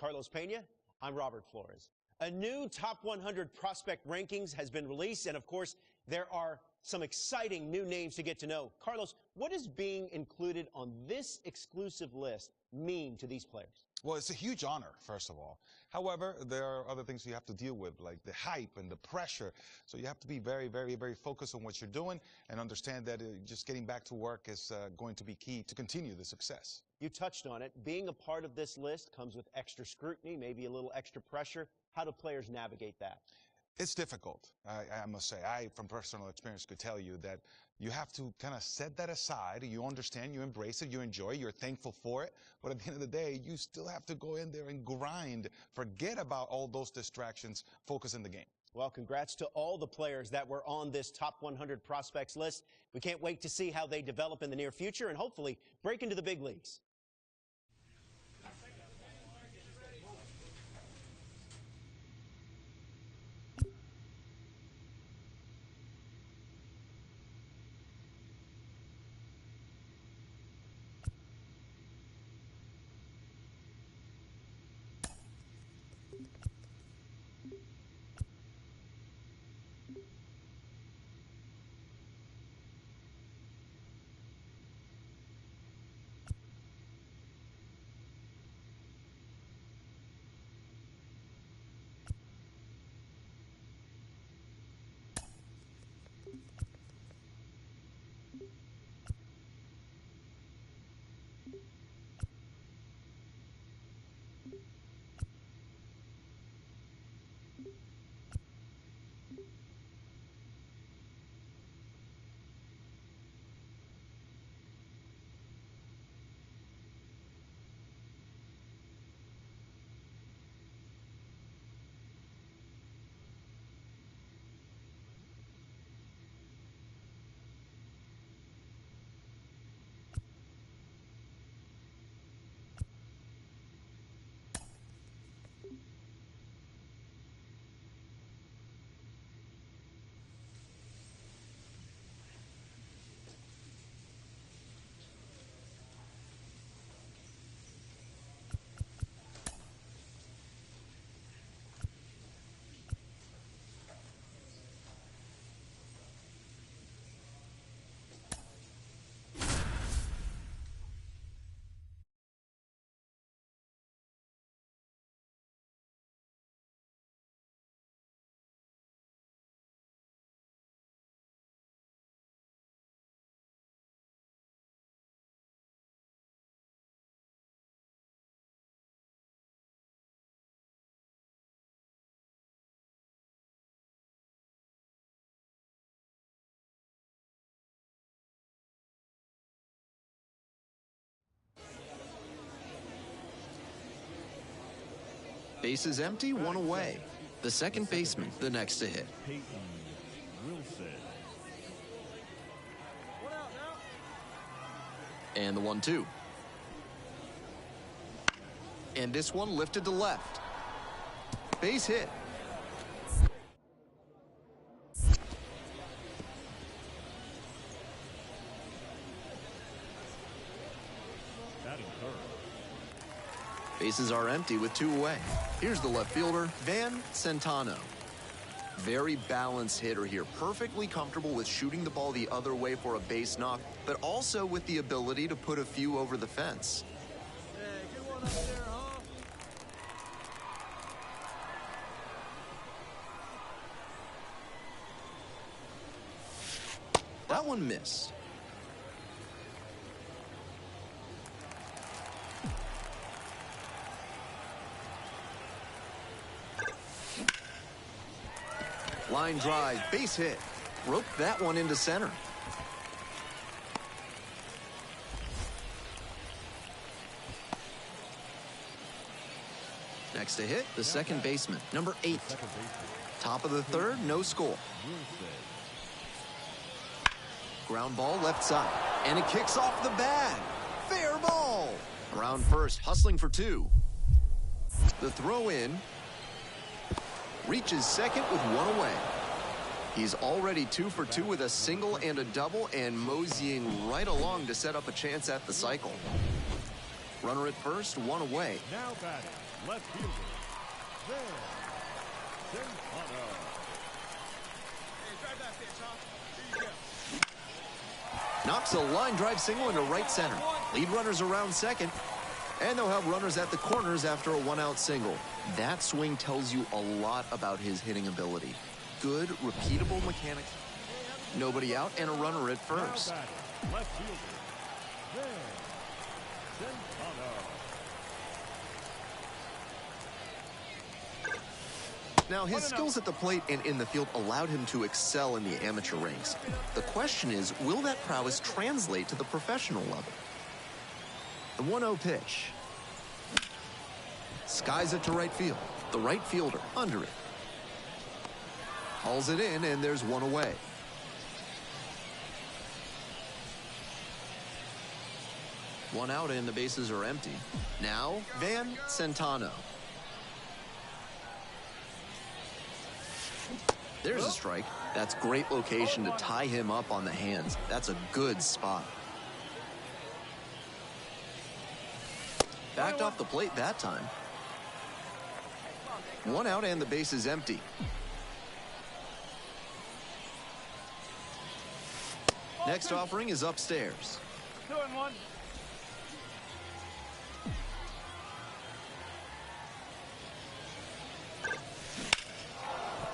Carlos Pena. I'm Robert Flores. A new top 100 prospect rankings has been released, and of course, there are some exciting new names to get to know. Carlos, what does being included on this exclusive list mean to these players? Well, it's a huge honor, first of all. However, there are other things you have to deal with, like the hype and the pressure. So you have to be very, very, very focused on what you're doing and understand that just getting back to work is going to be key to continue the success. You touched on it. Being a part of this list comes with extra scrutiny, maybe a little extra pressure. How do players navigate that? It's difficult, I must say. I, from personal experience, could tell you that you have to kind of set that aside. You understand, you embrace it, you enjoy it, you're thankful for it. But at the end of the day, you still have to go in there and grind. Forget about all those distractions. Focus in the game. Well, congrats to all the players that were on this top 100 prospects list. We can't wait to see how they develop in the near future and hopefully break into the big leagues. Bases empty, one away. The second baseman, the next to hit. And the 1-2. And this one lifted to left. Base hit. Bases are empty with 2 away. Here's the left fielder, Van Centano. Very balanced hitter here, perfectly comfortable with shooting the ball the other way for a base knock, but also with the ability to put a few over the fence. Hey, get one up there, huh? That one missed. Line drive, base hit. Roped that one into center. Next to hit, the second baseman, number 8. Top of the third, no score. Ground ball left side, and it kicks off the bag. Fair ball. Around first, hustling for 2. The throw in. Reaches second with 1 away. He's already 2 for 2 with a single and a double, and moseying right along to set up a chance at the cycle. Runner at first, one away. Now batting, left fielder, Van Centano. Hey, drive that pitch, huh? Here you go. Knocks a line drive single into right center. Lead runners around second. And they'll have runners at the corners after a one-out single. That swing tells you a lot about his hitting ability. Good, repeatable mechanics. Nobody out and a runner at first. Now batting, left fielder, Van Centano. Now, his skills at the plate and in the field allowed him to excel in the amateur ranks. The question is, will that prowess translate to the professional level? The 1-0 pitch. Skies it to right field. The right fielder under it. Hauls it in, and there's one away. One out, and the bases are empty. Now, Van Centano. There's a strike. That's great location to tie him up on the hands. That's a good spot. Backed off the plate that time. One out and the base is empty. Next offering is upstairs. 2-1.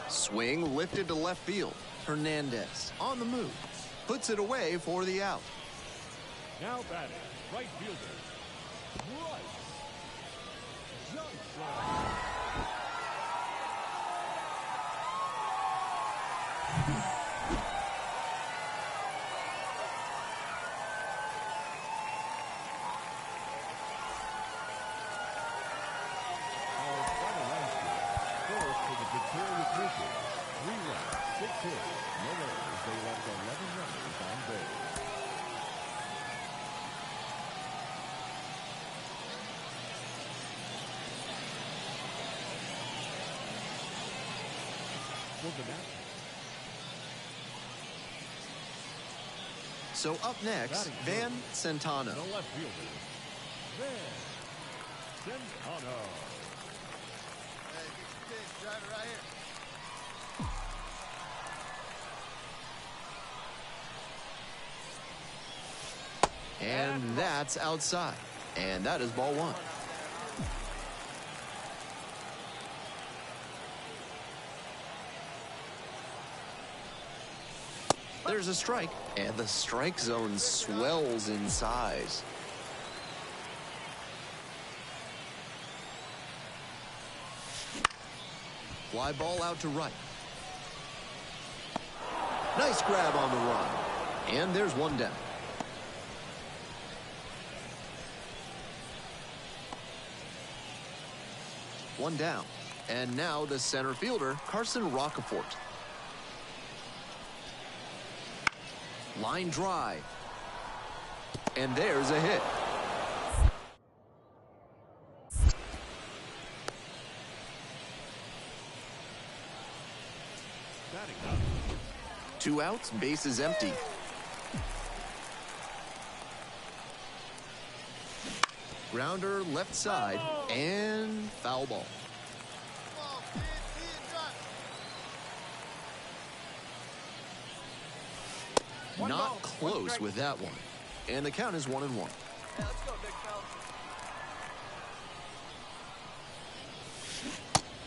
Swing lifted to left field. Hernandez on the move. Puts it away for the out. Now batting, right fielder, Bryce Johnson. Our final answer, first for the victorious Wizards, 3 runs, 6 hits, no errors. They left 11 runners on base. For the Nationals, So up next, Van Centano. the left fielder, Van Centano. Hey, get your pitch, drive it right here. And that's outside. And that is ball one. There's a strike, and the strike zone swells in size. Fly ball out to right. Nice grab on the run. And there's one down. One down. And now the center fielder, Carson Rocafort. Line drive. And there's a hit. Batting up. 2 outs, base is empty. Grounder left side and foul ball. Come on, kid, see it drop. Not close with that one. And the count is 1-1. Hey, let's go, big fella.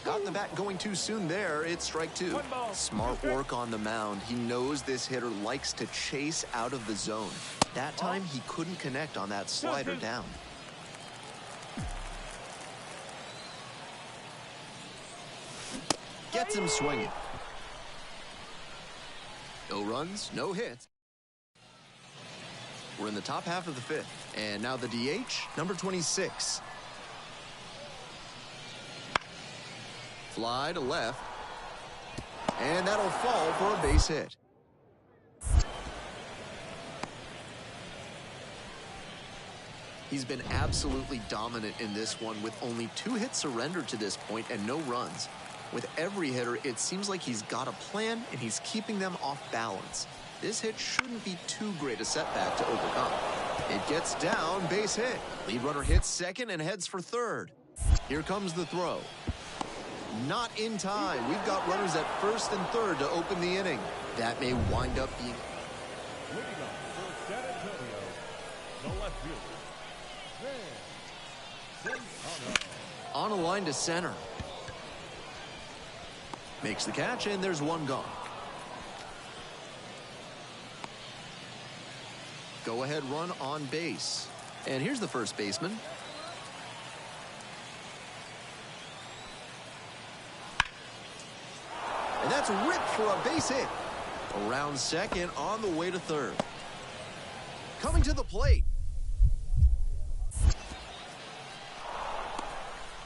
Got the bat going too soon there. It's strike 2. Smart work on the mound. He knows this hitter likes to chase out of the zone. That time he couldn't connect on that slider down. Gets him swinging. No runs, no hits. We're in the top half of the 5th. And now the DH, number 26. Fly to left. And that'll fall for a base hit. He's been absolutely dominant in this one with only 2 hits surrendered to this point and no runs. With every hitter, it seems like he's got a plan and he's keeping them off balance. This hit shouldn't be too great a setback to overcome. It gets down, base hit. Lead runner hits second and heads for third. Here comes the throw. Not in time. We've got runners at first and third to open the inning. That may wind up being... Leading up for San Antonio, the left fielder, Van Centano. On a line to center. Makes the catch, and there's one gone. Go-ahead run on base. And here's the first baseman. And that's ripped for a base hit. Around second, on the way to third. Coming to the plate.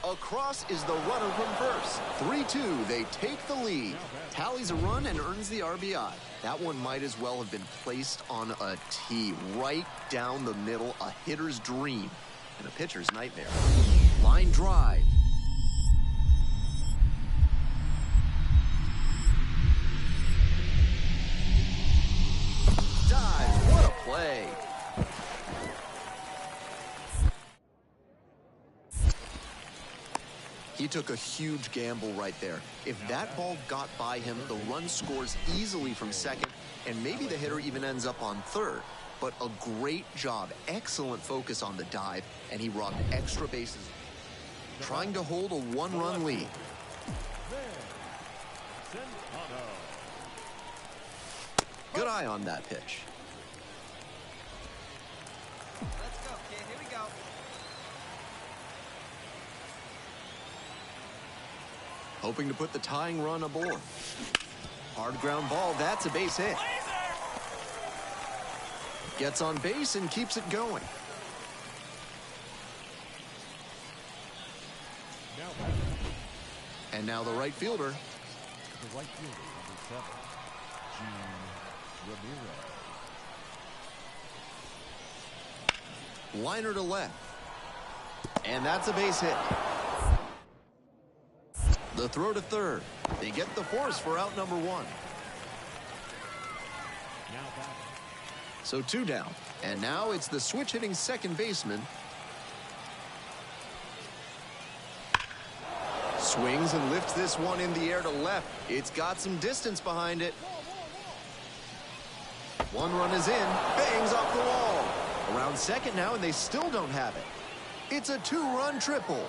Across is the runner from first. 3-2, they take the lead. Tallies a run and earns the RBI. That one might as well have been placed on a tee, right down the middle, a hitter's dream and a pitcher's nightmare. Line drive. Dive, what a play. He took a huge gamble right there. If that ball got by him, the run scores easily from second, and maybe the hitter even ends up on third. But a great job, excellent focus on the dive, and he robbed extra bases, trying to hold a one-run lead. Good eye on that pitch. Let's go, kid. Here we go. Hoping to put the tying run aboard. Hard ground ball, that's a base hit. Gets on base and keeps it going. And now the right fielder. The right fielder, number 7, Ramirez. Liner to left. And that's a base hit. The throw to third. They get the force for out number 1. So 2 down. And now it's the switch hitting second baseman. Swings and lifts this one in the air to left. It's got some distance behind it. One run is in. Bangs off the wall. Around second now, and they still don't have it. It's a 2-run triple.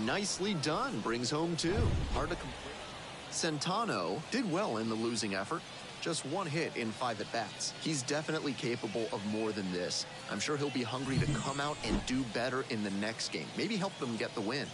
Nicely done. Brings home 2. Hard to complete. Centano did well in the losing effort. Just 1 hit in 5 at-bats. He's definitely capable of more than this. I'm sure he'll be hungry to come out and do better in the next game. Maybe help them get the win.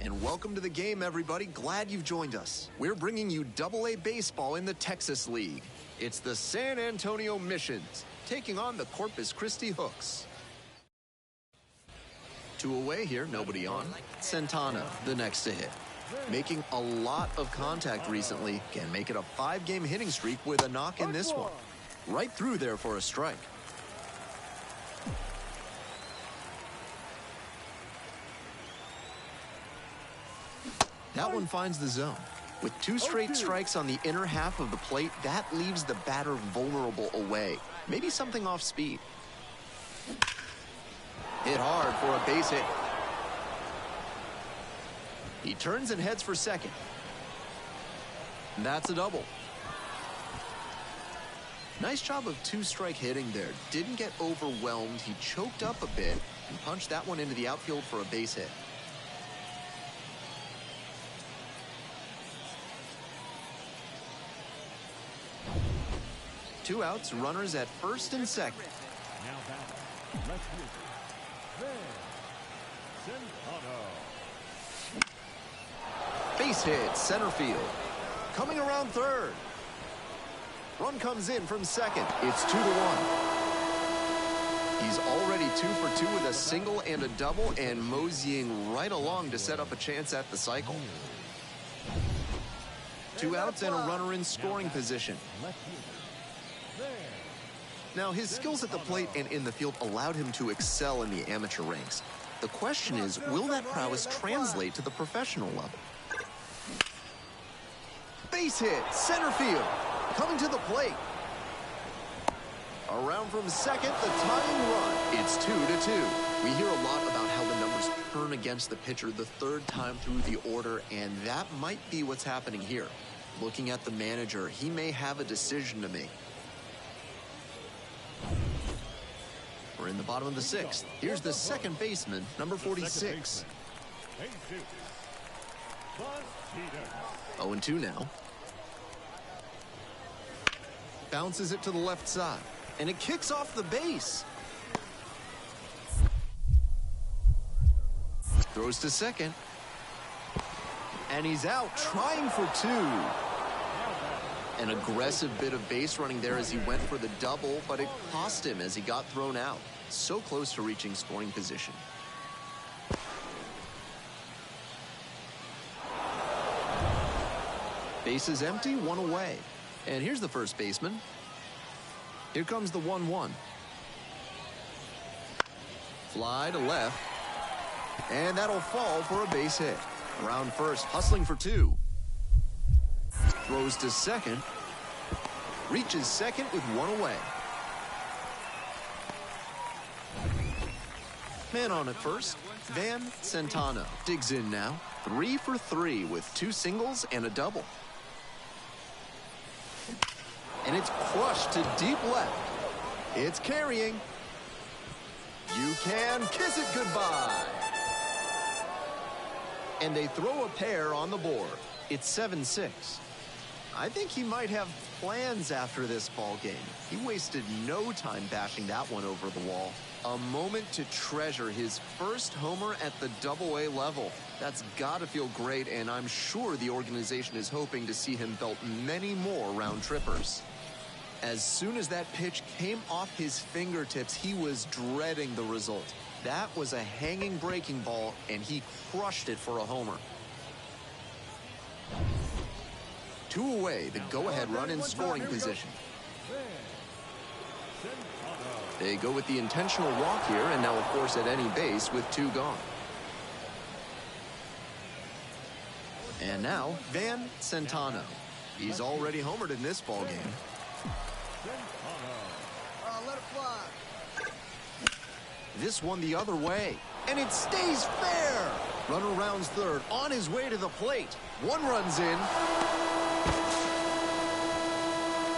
And welcome to the game, everybody. Glad you've joined us. We're bringing you AA baseball in the Texas League. It's the San Antonio Missions taking on the Corpus Christi Hooks. 2 away here, nobody on. Centano, the next to hit. Making a lot of contact recently, can make it a 5-game hitting streak with a knock in this one. Right through there for a strike. That one finds the zone. With 2 straight strikes on the inner half of the plate, that leaves the batter vulnerable away. Maybe something off speed. Hit hard for a base hit. He turns and heads for second. That's a double. Nice job of 2-strike hitting there. Didn't get overwhelmed. He choked up a bit and punched that one into the outfield for a base hit. Two outs, runners at first and second. Now batting, left fielder, Van Centano. Base hit, center field. Coming around third. Run comes in from second. It's 2-1. He's already 2 for 2 with a single and a double, and moseying right along to set up a chance at the cycle. 2 outs and a runner in scoring position. Left fielder, Now, his skills at the plate and in the field allowed him to excel in the amateur ranks. The question is, will that prowess translate to the professional level? Base hit, center field, coming to the plate. Around from second, the tying run. It's 2-2. We hear a lot about how the numbers turn against the pitcher the 3rd time through the order, and that might be what's happening here. Looking at the manager, he may have a decision to make. We're in the bottom of the 6th. Here's the second baseman, number 46. 0-2 now. Bounces it to the left side, and it kicks off the base. Throws to second. And he's out, trying for 2. An aggressive bit of base running there as he went for the double, but it cost him as he got thrown out. So close to reaching scoring position. Base is empty, 1 away. And here's the first baseman. Here comes the 1-1. Fly to left. And that'll fall for a base hit. Around first, hustling for 2. Throws to second. Reaches second with 1 away. Man on at first, Van Centano digs in now. 3 for 3 with 2 singles and a double. And it's crushed to deep left. It's carrying. You can kiss it goodbye. And they throw a pair on the board. It's 7-6. I think he might have plans after this ball game. He wasted no time bashing that one over the wall. A moment to treasure, his first homer at the AA level. That's got to feel great, and I'm sure the organization is hoping to see him belt many more round trippers. As soon as that pitch came off his fingertips, he was dreading the result. That was a hanging breaking ball, and he crushed it for a homer. 2 away, the go-ahead run in scoring position. They go with the intentional walk here, and now, of course, at any base with 2 gone. And now, Van Centano. He's already homered in this ball game. Let it fly. This one the other way, and it stays fair. Runner rounds third, on his way to the plate. 1 runs in.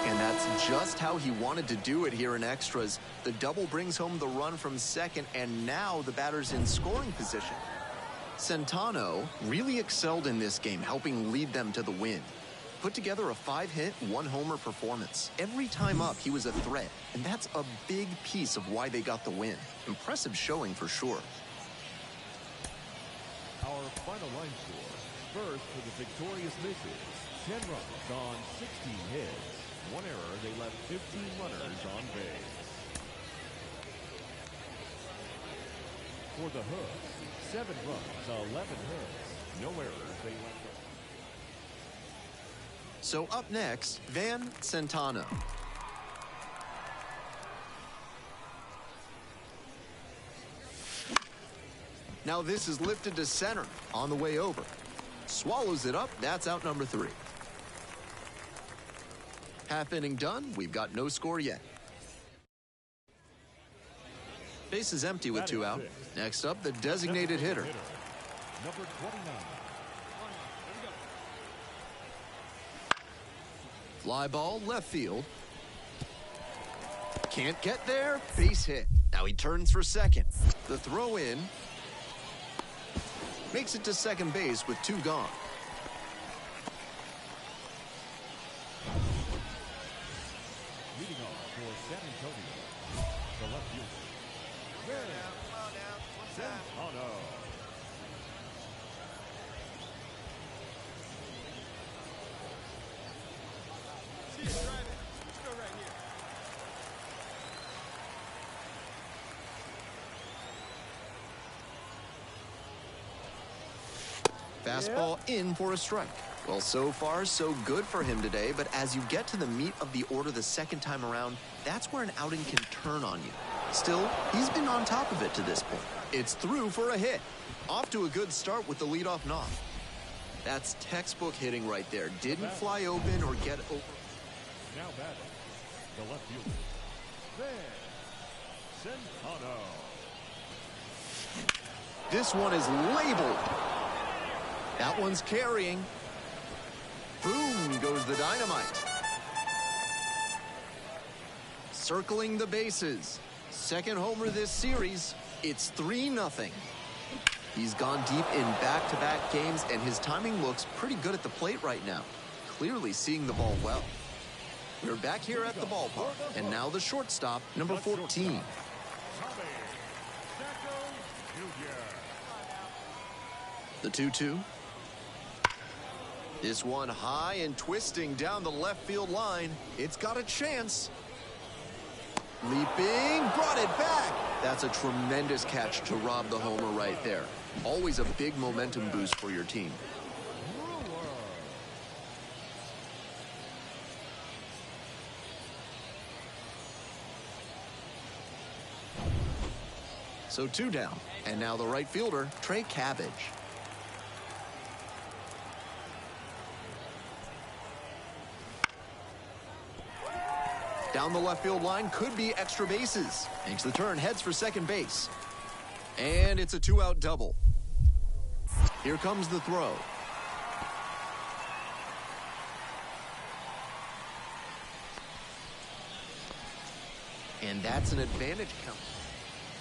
And that's just how he wanted to do it here in extras. The double brings home the run from second, and now the batter's in scoring position. Centano really excelled in this game, helping lead them to the win. Put together a 5-hit, 1-homer performance. Every time up, he was a threat, and that's a big piece of why they got the win. Impressive showing for sure. Our final line score. First for the victorious misses. 10 runs on 16 hits. One error, they left 15 runners on base. For the Hooks, 7 runs, 11 hits. No errors, they left. So up next, Van Centano. Now this is lifted to center on the way over. Swallows it up, that's out number 3. Half inning done, we've got no score yet. Base is empty with 2 out. Next up, the designated hitter. Number 29. Fly ball, left field. Can't get there, base hit. Now he turns for second. The throw in. Makes it to second base with 2 gone. Leading off for San Antonio, the left fielder. Come on now. One time. Centano. See you driving. Let's go right here. Fastball in for a strike. Well, so far, so good for him today, but as you get to the meat of the order the second time around, that's where an outing can turn on you. Still, he's been on top of it to this point. It's through for a hit. Off to a good start with the leadoff knock. That's textbook hitting right there. Didn't fly open or get over. Now batting, the left fielder. Van Centano. This one is labeled. That one's carrying. Boom goes the dynamite. Circling the bases. Second homer this series. It's 3-0. He's gone deep in back-to-back games, and his timing looks pretty good at the plate right now. Clearly seeing the ball well. We're back here at the ballpark, and now the shortstop, number 14. The 2-2. This one high and twisting down the left field line. It's got a chance. Leaping, brought it back. That's a tremendous catch to rob the homer right there. Always a big momentum boost for your team. So 2 down, and now the right fielder, Trey Cabbage. Down the left field line, could be extra bases. Makes the turn, heads for second base. And it's a 2-out double. Here comes the throw. And that's an advantage count.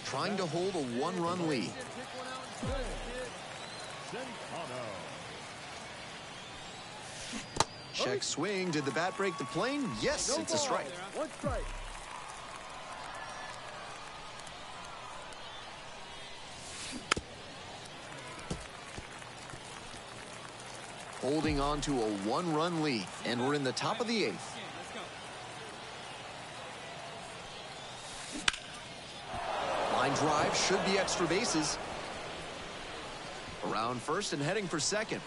Trying to hold a 1-run lead. Check swing. Did the bat break the plane? Yes, it's a strike. One strike. Holding on to a 1-run lead, and we're in the top of the 8th. Line drive, should be extra bases. Around first and heading for second.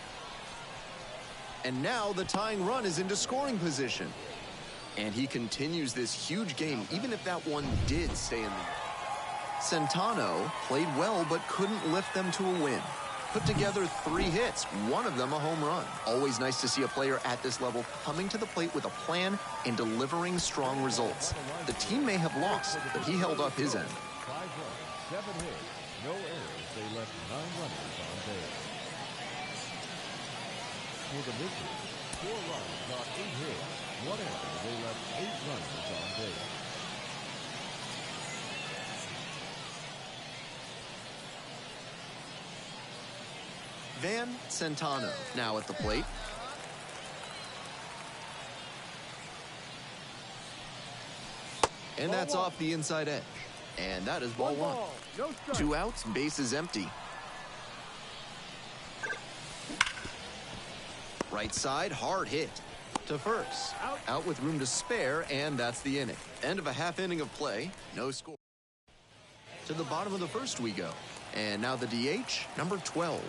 And now the tying run is into scoring position. And he continues this huge game, even if that one did stay in the... Centano played well, but couldn't lift them to a win. Put together 3 hits, one of them a home run. Always nice to see a player at this level coming to the plate with a plan and delivering strong results. The team may have lost, but he held up his end. 5 runs, 7 hits, no errors. They left 9 runners on base. For the misses, 4 runs on 8 hits, 1 error. They left 8 runners on base. Van Centano now at the plate. And that's off the inside edge. And that is ball 1. 2 outs, base is empty. Right side, hard hit. To first. Out with room to spare, and that's the inning. End of a half inning of play. No score. To the bottom of the first we go. And now the DH, number 12.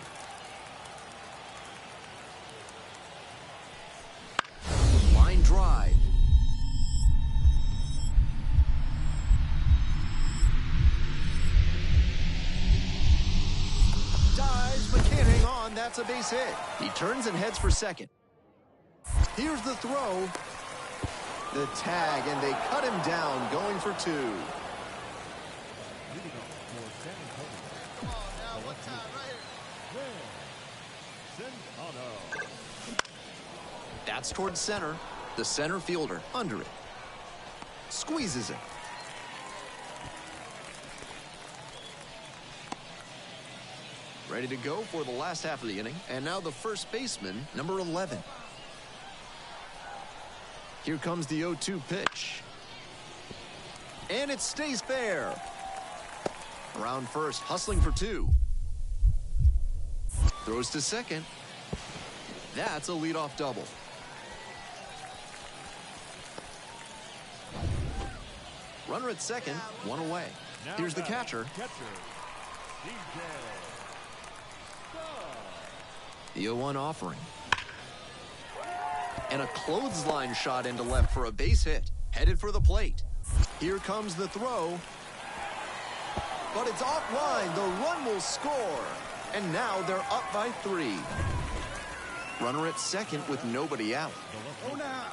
Line drive. Dives, but can't hang on. That's a base hit. He turns and heads for second. Here's the throw. The tag, and they cut him down, going for two. Come on now, one time right here. That's towards center. The center fielder under it. Squeezes it. Ready to go for the last half of the inning. And now the first baseman, number 11. Here comes the 0-2 pitch. And it stays fair. Around first, hustling for two. Throws to second. That's a leadoff double. Runner at second, one away. Here's the catcher. The 0-1 offering. And a clothesline shot into left for a base hit. Headed for the plate. Here comes the throw. But it's offline. The run will score. And now they're up by 3. Runner at second with nobody out. Oh, now.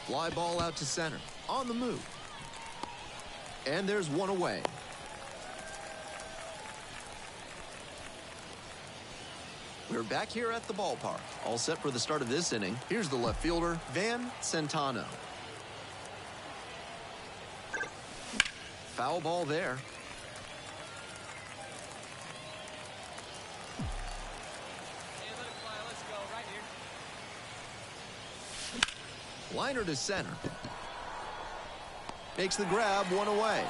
Fly ball out to center. On the move. And there's one away. We're back here at the ballpark. All set for the start of this inning. Here's the left fielder, Van Centano. Foul ball there. Hey, let it fly. Let's go right here. Liner to center. Makes the grab, one away.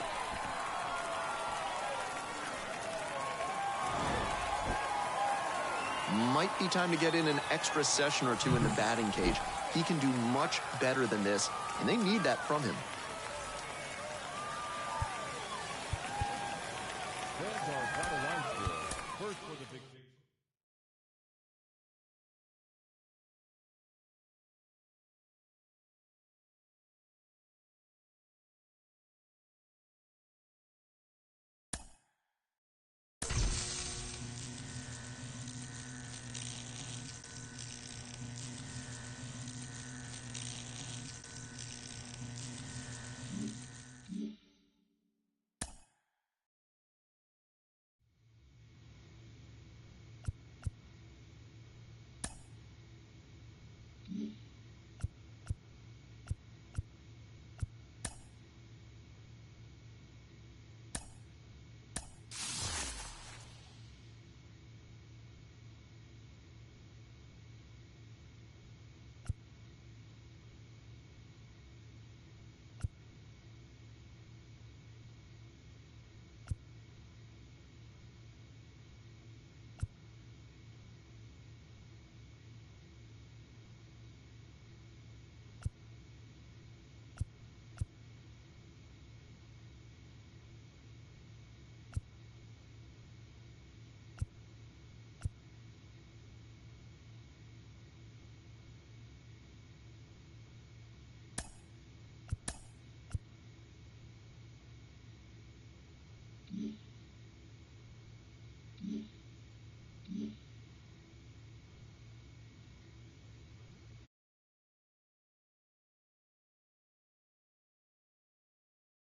Might be time to get in an extra session or two in the batting cage. He can do much better than this, and they need that from him.